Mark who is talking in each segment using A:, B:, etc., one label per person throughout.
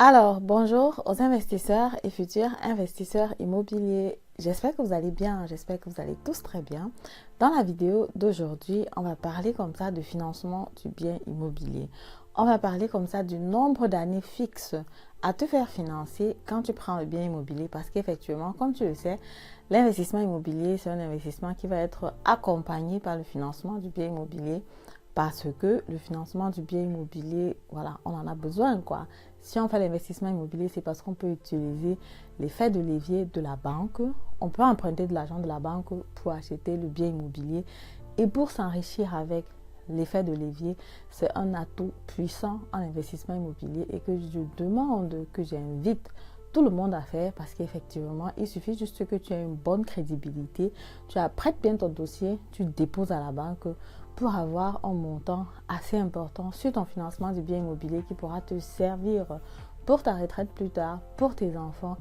A: Alors, bonjour aux investisseurs et futurs investisseurs immobiliers. J'espère que vous allez bien, j'espère que vous allez tous très bien. Dans la vidéo d'aujourd'hui, on va parler comme ça de financement du bien immobilier. On va parler comme ça du nombre d'années fixes à te faire financer quand tu prends le bien immobilier parce qu'effectivement, comme tu le sais, l'investissement immobilier, c'est un investissement qui va être accompagné par le financement du bien immobilier parce que le financement du bien immobilier, voilà, on en a besoin, quoi. Si on fait l'investissement immobilier, c'est parce qu'on peut utiliser l'effet de levier de la banque. On peut emprunter de l'argent de la banque pour acheter le bien immobilier. Et pour s'enrichir avec l'effet de levier, c'est un atout puissant en investissement immobilier et que je demande, que j'invite tout le monde à faire parce qu'effectivement, il suffit juste que tu aies une bonne crédibilité, tu apprêtes bien ton dossier, tu déposes à la banque pour avoir un montant assez important sur ton financement du bien immobilier qui pourra te servir pour ta retraite plus tard, pour tes enfants,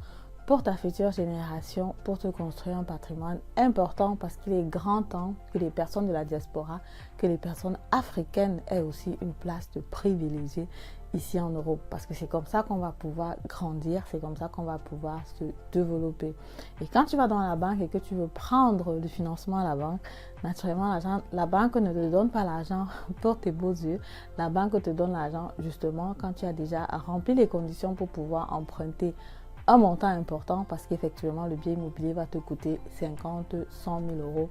A: pour ta future génération, pour te construire un patrimoine important parce qu'il est grand temps que les personnes de la diaspora, que les personnes africaines aient aussi une place de privilégiée ici en Europe parce que c'est comme ça qu'on va pouvoir grandir, c'est comme ça qu'on va pouvoir se développer. Et quand tu vas dans la banque et que tu veux prendre le financement à la banque, naturellement la banque ne te donne pas l'argent pour tes beaux yeux, la banque te donne l'argent justement quand tu as déjà rempli les conditions pour pouvoir emprunter un montant important parce qu'effectivement le bien immobilier va te coûter 50, 100 000 euros,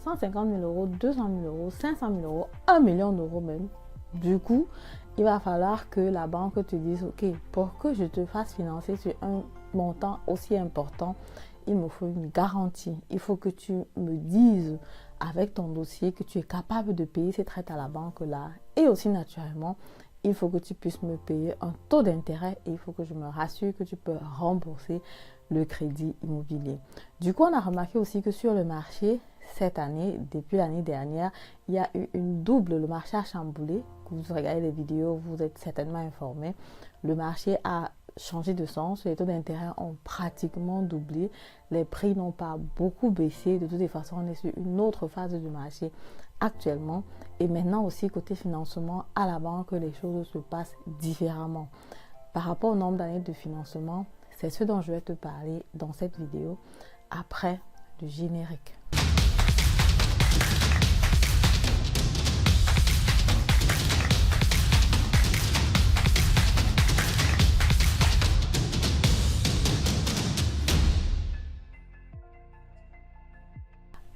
A: 150 000 euros, 200 000 euros, 500 000 euros, 1 million d'euros même. Du coup, il va falloir que la banque te dise, ok, pour que je te fasse financer sur un montant aussi important, il me faut une garantie. Il faut que tu me dises avec ton dossier que tu es capable de payer cette traite à la banque là. Et aussi naturellement, il faut que tu puisses me payer un taux d'intérêt et il faut que je me rassure que tu peux rembourser le crédit immobilier. Du coup, on a remarqué aussi que sur le marché, cette année, depuis l'année dernière, il y a eu une double, le marché a chamboulé. Vous regardez les vidéos, vous êtes certainement informés. Le marché a changé de sens, les taux d'intérêt ont pratiquement doublé, les prix n'ont pas beaucoup baissé. De toutes les façons, on est sur une autre phase du marché actuellement. Et maintenant aussi, côté financement, à la banque, les choses se passent différemment. Par rapport au nombre d'années de financement, c'est ce dont je vais te parler dans cette vidéo après le générique.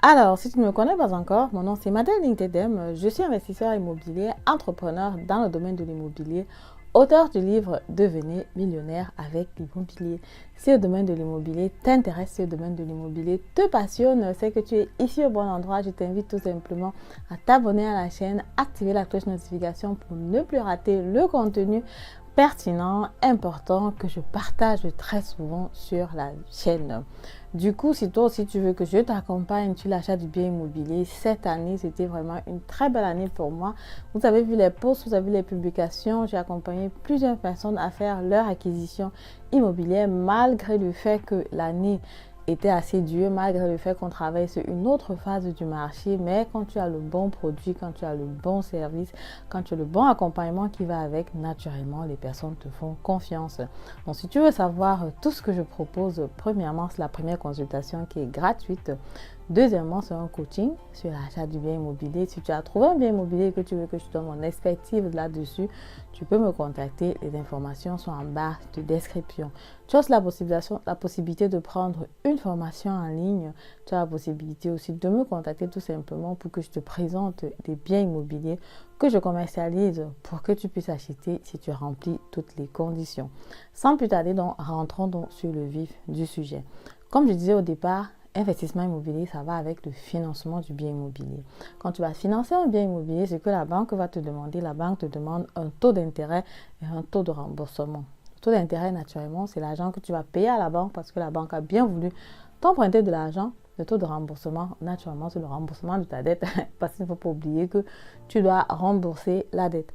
A: Alors, si tu ne me connais pas encore, mon nom c'est Madeleine Lintedem, je suis investisseur immobilier, entrepreneur dans le domaine de l'immobilier, auteur du livre Devenez millionnaire avec l'immobilier. Si le domaine de l'immobilier t'intéresse, si le domaine de l'immobilier te passionne, c'est que tu es ici au bon endroit. Je t'invite tout simplement à t'abonner à la chaîne, activer la cloche notification pour ne plus rater le contenu pertinent, important que je partage très souvent sur la chaîne. Du coup, si toi aussi tu veux que je t'accompagne sur l'achat du bien immobilier, cette année, c'était vraiment une très belle année pour moi. Vous avez vu les posts, vous avez vu les publications. J'ai accompagné plusieurs personnes à faire leur acquisition immobilière malgré le fait que l'année était assez dur, malgré le fait qu'on travaille sur une autre phase du marché. Mais quand tu as le bon produit, quand tu as le bon service, quand tu as le bon accompagnement qui va avec, naturellement, les personnes te font confiance. Donc, si tu veux savoir tout ce que je propose, premièrement, c'est la première consultation qui est gratuite. Deuxièmement, c'est un coaching sur l'achat du bien immobilier. Si tu as trouvé un bien immobilier et que tu veux que je te donne mon expertise là-dessus, tu peux me contacter. Les informations sont en bas de description. Tu as la possibilité de prendre une formation en ligne. Tu as la possibilité aussi de me contacter tout simplement pour que je te présente des biens immobiliers que je commercialise pour que tu puisses acheter si tu remplis toutes les conditions. Sans plus tarder, donc, rentrons donc sur le vif du sujet. Comme je disais au départ, investissement immobilier, ça va avec le financement du bien immobilier. Quand tu vas financer un bien immobilier, ce que la banque va te demander, la banque te demande un taux d'intérêt et un taux de remboursement. Le taux d'intérêt, naturellement, c'est l'argent que tu vas payer à la banque parce que la banque a bien voulu t'emprunter de l'argent. Le taux de remboursement, naturellement, c'est le remboursement de ta dette parce qu'il ne faut pas oublier que tu dois rembourser la dette.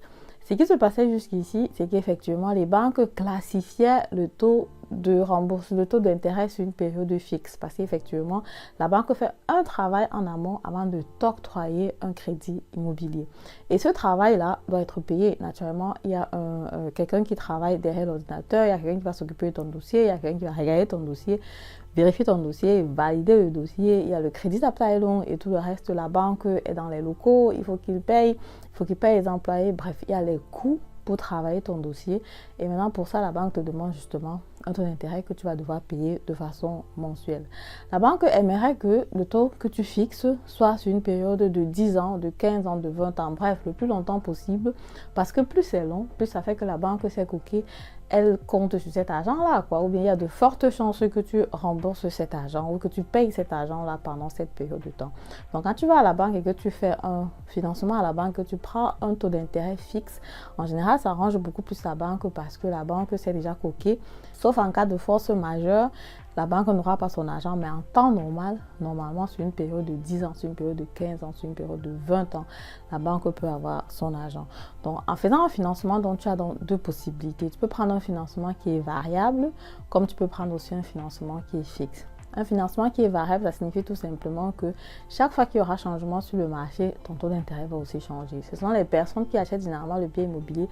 A: Ce qui se passait jusqu'ici, c'est qu'effectivement, les banques classifiaient le taux de rembourser le taux d'intérêt sur une période fixe parce qu'effectivement, la banque fait un travail en amont avant de t'octroyer un crédit immobilier. Et ce travail-là doit être payé. Naturellement, il y a quelqu'un qui travaille derrière l'ordinateur, il y a quelqu'un qui va s'occuper de ton dossier, il y a quelqu'un qui va regarder ton dossier, vérifier ton dossier, valider le dossier. Il y a le crédit d'Abteilung et tout le reste. La banque est dans les locaux, il faut qu'il paye les employés. Bref, il y a les coûts pour travailler ton dossier. Et maintenant, pour ça, la banque te demande justement un taux d'intérêt que tu vas devoir payer de façon mensuelle. La banque aimerait que le taux que tu fixes soit sur une période de 10 ans, de 15 ans, de 20 ans, bref, le plus longtemps possible. Parce que plus c'est long, plus ça fait que la banque sait qu'ok, elle compte sur cet argent-là, quoi. Ou bien il y a de fortes chances que tu rembourses cet argent ou que tu payes cet argent-là pendant cette période de temps. Donc, quand tu vas à la banque et que tu fais un financement à la banque, que tu prends un taux d'intérêt fixe, en général, ça arrange beaucoup plus la banque parce que la banque sait déjà qu'ok, sauf en cas de force majeure, la banque n'aura pas son argent, mais en temps normal, normalement sur une période de 10 ans, sur une période de 15 ans, sur une période de 20 ans, la banque peut avoir son argent. Donc, en faisant un financement, donc, tu as donc deux possibilités. Tu peux prendre un financement qui est variable, comme tu peux prendre aussi un financement qui est fixe. Un financement qui est variable, ça signifie tout simplement que chaque fois qu'il y aura changement sur le marché, ton taux d'intérêt va aussi changer. Ce sont les personnes qui achètent généralement le bien immobilier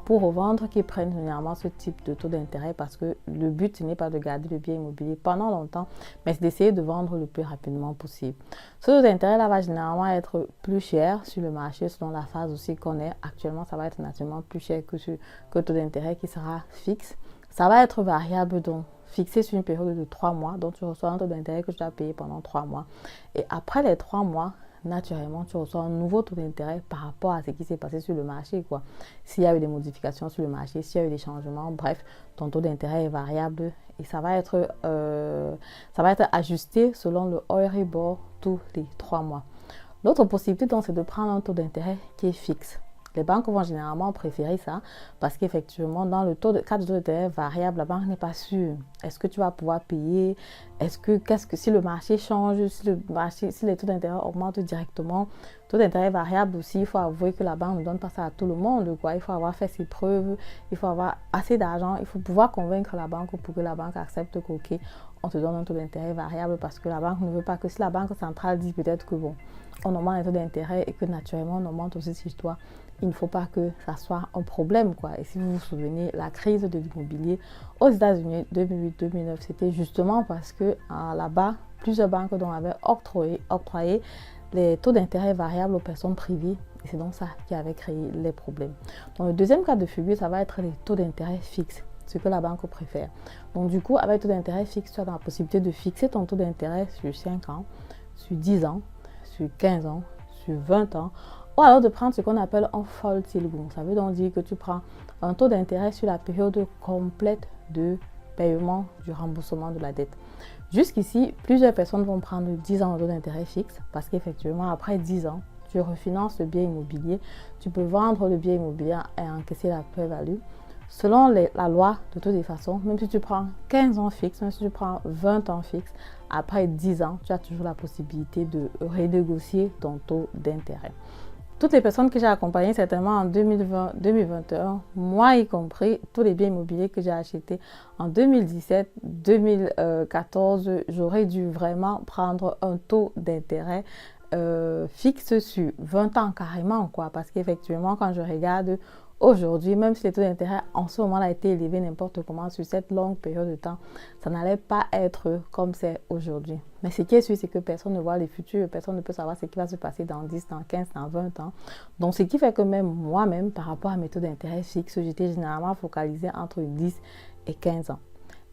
A: pour revendre qui prennent généralement ce type de taux d'intérêt parce que le but, ce n'est pas de garder le bien immobilier pendant longtemps, mais c'est d'essayer de vendre le plus rapidement possible. Ce taux d'intérêt-là va généralement être plus cher sur le marché selon la phase aussi qu'on est. Actuellement, ça va être naturellement plus cher que le taux d'intérêt qui sera fixe. Ça va être variable donc fixé sur une période de 3 mois, donc tu reçois un taux d'intérêt que tu dois payer pendant 3 mois. Et après les 3 mois, naturellement, tu reçois un nouveau taux d'intérêt par rapport à ce qui s'est passé sur le marché, quoi. S'il y a eu des modifications sur le marché, s'il y a eu des changements, bref, ton taux d'intérêt est variable et ça va être ajusté selon le Euribor tous les 3 mois. L'autre possibilité, donc, c'est de prendre un taux d'intérêt qui est fixe. Les banques vont généralement préférer ça parce qu'effectivement, dans le cas de taux d'intérêt variable, la banque n'est pas sûre. Est-ce que tu vas pouvoir payer? Si le marché change, si les taux d'intérêt augmentent directement, taux d'intérêt variable aussi, il faut avouer que la banque ne donne pas ça à tout le monde, quoi. Il faut avoir fait ses preuves, il faut avoir assez d'argent, il faut pouvoir convaincre la banque pour que la banque accepte qu'ok, on te donne un taux d'intérêt variable parce que la banque ne veut pas que si la banque centrale dit peut-être que bon, on augmente les taux d'intérêt et que naturellement on augmente aussi sur toi, il ne faut pas que ça soit un problème, quoi. Et si vous vous souvenez, la crise de l'immobilier aux États-Unis 2008-2009, c'était justement parce que là-bas, plusieurs banques avaient octroyé les taux d'intérêt variables aux personnes privées. Et c'est donc ça qui avait créé les problèmes. Donc, le deuxième cas de figure, ça va être les taux d'intérêt fixes, ce que la banque préfère. Donc, du coup, avec taux d'intérêt fixe, tu as la possibilité de fixer ton taux d'intérêt sur 5 ans, sur 10 ans, sur 15 ans, sur 20 ans, ou alors de prendre ce qu'on appelle un Volltilgung. Ça veut donc dire que tu prends un taux d'intérêt sur la période complète de paiement du remboursement de la dette. Jusqu'ici, plusieurs personnes vont prendre 10 ans de taux d'intérêt fixe parce qu'effectivement, après 10 ans, tu refinances le bien immobilier, tu peux vendre le bien immobilier et encaisser la plus-value. Selon la loi, de toutes les façons, même si tu prends 15 ans fixe, même si tu prends 20 ans fixe, après 10 ans, tu as toujours la possibilité de renégocier ton taux d'intérêt. Toutes les personnes que j'ai accompagnées certainement en 2020-2021, moi y compris, tous les biens immobiliers que j'ai achetés en 2017-2014, j'aurais dû vraiment prendre un taux d'intérêt fixe sur 20 ans carrément, quoi. Parce qu'effectivement, quand je regarde aujourd'hui, même si les taux d'intérêt en ce moment a été élevés n'importe comment sur cette longue période de temps, ça n'allait pas être comme c'est aujourd'hui. Mais ce qui est sûr, c'est que personne ne voit le futur, personne ne peut savoir ce qui va se passer dans 10, dans 15, dans 20 ans. Donc, ce qui fait que même moi-même, par rapport à mes taux d'intérêt fixes, j'étais généralement focalisée entre 10 et 15 ans.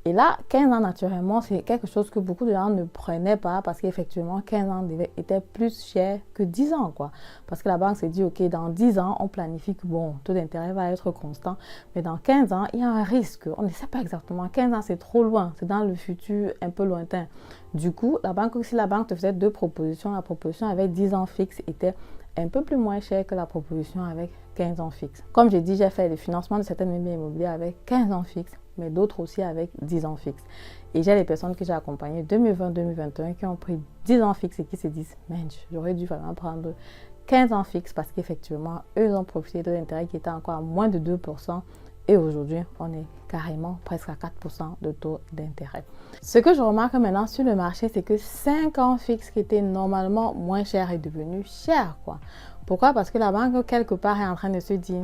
A: Et là, 15 ans, naturellement, c'est quelque chose que beaucoup de gens ne prenaient pas parce qu'effectivement, 15 ans était plus cher que 10 ans, quoi. Parce que la banque s'est dit, OK, dans 10 ans, on planifie que, bon, le taux d'intérêt va être constant. Mais dans 15 ans, il y a un risque. On ne sait pas exactement. 15 ans, c'est trop loin. C'est dans le futur un peu lointain. Du coup, si la banque te faisait deux propositions, la proposition avec 10 ans fixe était un peu plus moins chère que la proposition avec 15 ans fixe. Comme j'ai dit, j'ai fait le financement de certains biens immobiliers avec 15 ans fixe, mais d'autres aussi avec 10 ans fixe. Et j'ai les personnes que j'ai accompagnées 2020-2021 qui ont pris 10 ans fixe et qui se disent, j'aurais dû vraiment prendre 15 ans fixe parce qu'effectivement, eux ont profité de l'intérêt qui était encore à moins de 2%. et aujourd'hui, on est carrément presque à 4% de taux d'intérêt. Ce que je remarque maintenant sur le marché, c'est que 5 ans fixe qui était normalement moins cher est devenu cher, quoi. Pourquoi? Parce que la banque, quelque part, est en train de se dire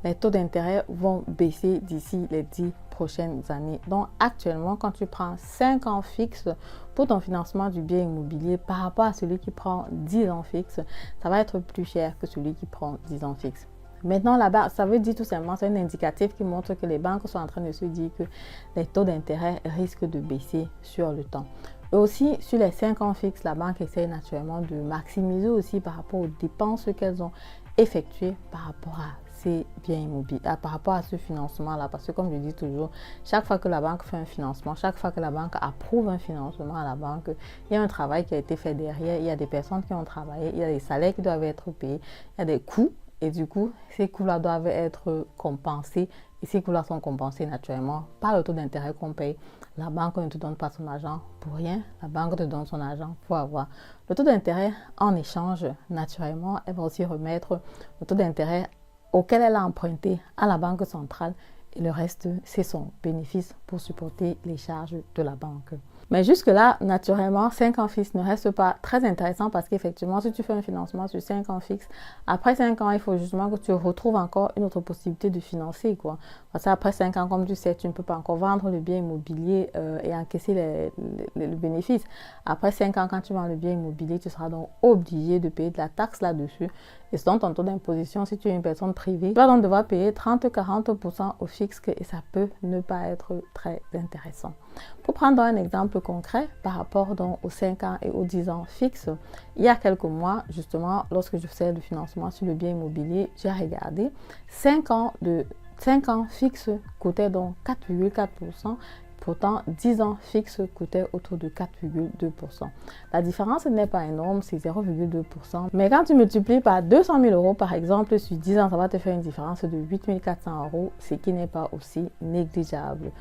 A: les taux d'intérêt vont baisser d'ici les 10 prochaines années. Donc, actuellement, quand tu prends 5 ans fixe pour ton financement du bien immobilier par rapport à celui qui prend 10 ans fixe, ça va être plus cher que celui qui prend 10 ans fixe. Maintenant, là-bas, ça veut dire tout simplement, c'est un indicatif qui montre que les banques sont en train de se dire que les taux d'intérêt risquent de baisser sur le temps. Et aussi, sur les 5 ans fixes, la banque essaie naturellement de maximiser aussi par rapport aux dépenses qu'elles ont effectuées par rapport à ces biens immobiliers, par rapport à ce financement-là. Parce que comme je dis toujours, chaque fois que la banque fait un financement, chaque fois que la banque approuve un financement à la banque, il y a un travail qui a été fait derrière, il y a des personnes qui ont travaillé, il y a des salaires qui doivent être payés, il y a des coûts. Et du coup, ces coûts-là doivent être compensés. Et ces coûts-là sont compensés naturellement par le taux d'intérêt qu'on paye. La banque ne te donne pas son argent pour rien. La banque te donne son argent pour avoir le taux d'intérêt en échange. Naturellement, elle va aussi remettre le taux d'intérêt auquel elle a emprunté à la banque centrale. Et le reste, c'est son bénéfice pour supporter les charges de la banque. Mais jusque-là, naturellement, 5 ans fixes ne reste pas très intéressant parce qu'effectivement, si tu fais un financement sur 5 ans fixes, après 5 ans, il faut justement que tu retrouves encore une autre possibilité de financer, quoi. Parce qu'après 5 ans, comme tu sais, tu ne peux pas encore vendre le bien immobilier et encaisser le bénéfice. Après 5 ans, quand tu vends le bien immobilier, tu seras donc obligé de payer de la taxe là-dessus. Et selon ton taux d'imposition, si tu es une personne privée, tu vas donc devoir payer 30-40% au fixe et ça peut ne pas être très intéressant. Pour prendre un exemple concret par rapport donc aux 5 ans et aux 10 ans fixes, il y a quelques mois, justement, lorsque je faisais le financement sur le bien immobilier, j'ai regardé 5 ans fixes coûtaient donc 4,4%. Pourtant, 10 ans fixes coûtaient autour de 4,2%. La différence n'est pas énorme, c'est 0,2%. Mais quand tu multiplies par 200 000 euros, par exemple, sur 10 ans, ça va te faire une différence de 8 400 euros, ce qui n'est pas aussi négligeable.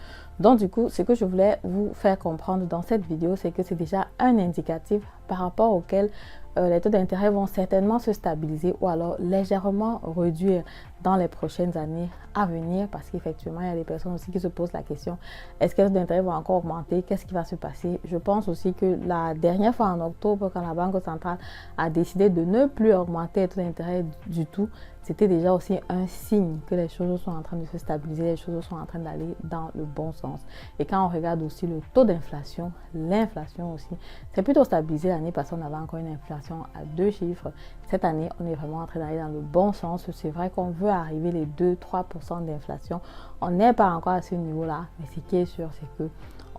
A: Donc, du coup, ce que je voulais vous faire comprendre dans cette vidéo, c'est que c'est déjà un indicatif par rapport auquel les taux d'intérêt vont certainement se stabiliser ou alors légèrement réduire dans les prochaines années à venir parce qu'effectivement, il y a des personnes aussi qui se posent la question, est-ce que les taux d'intérêt vont encore augmenter? Qu'est-ce qui va se passer? Je pense aussi que la dernière fois en octobre, quand la Banque centrale a décidé de ne plus augmenter les taux d'intérêt du tout, c'était déjà aussi un signe que les choses sont en train de se stabiliser, les choses sont en train d'aller dans le bon sens. Et quand on regarde aussi le taux d'inflation, l'inflation aussi, c'est plutôt stabilisé l'année passée, on avait encore une inflation à 2 chiffres. Cette année, on est vraiment en train d'aller dans le bon sens. C'est vrai qu'on veut arriver les 2-3% d'inflation. On n'est pas encore à ce niveau-là, mais ce qui est sûr, c'est que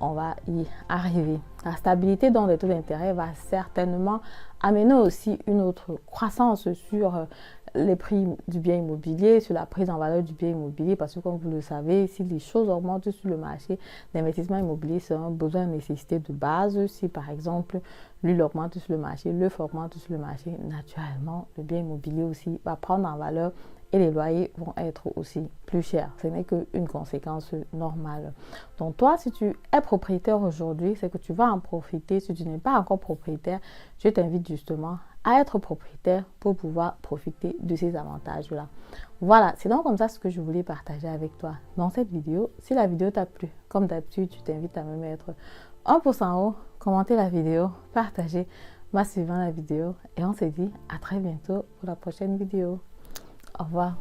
A: on va y arriver. La stabilité dans les taux d'intérêt va certainement amener aussi une autre croissance sur les prix du bien immobilier, sur la prise en valeur du bien immobilier, parce que comme vous le savez, si les choses augmentent sur le marché, l'investissement immobilier, c'est un besoin, une nécessité de base. Si par exemple, l'huile augmente sur le marché, l'œuf augmente sur le marché, naturellement, le bien immobilier aussi va prendre en valeur et les loyers vont être aussi plus chers. Ce n'est qu'une conséquence normale. Donc toi, si tu es propriétaire aujourd'hui, c'est que tu vas en profiter. Si tu n'es pas encore propriétaire, je t'invite justement à être propriétaire pour pouvoir profiter de ces avantages-là. Voilà, c'est donc comme ça ce que je voulais partager avec toi dans cette vidéo. Si la vidéo t'a plu, comme d'habitude, je t'invite à me mettre un pouce en haut, commenter la vidéo, partager massivement la vidéo et on se dit à très bientôt pour la prochaine vidéo. Au revoir.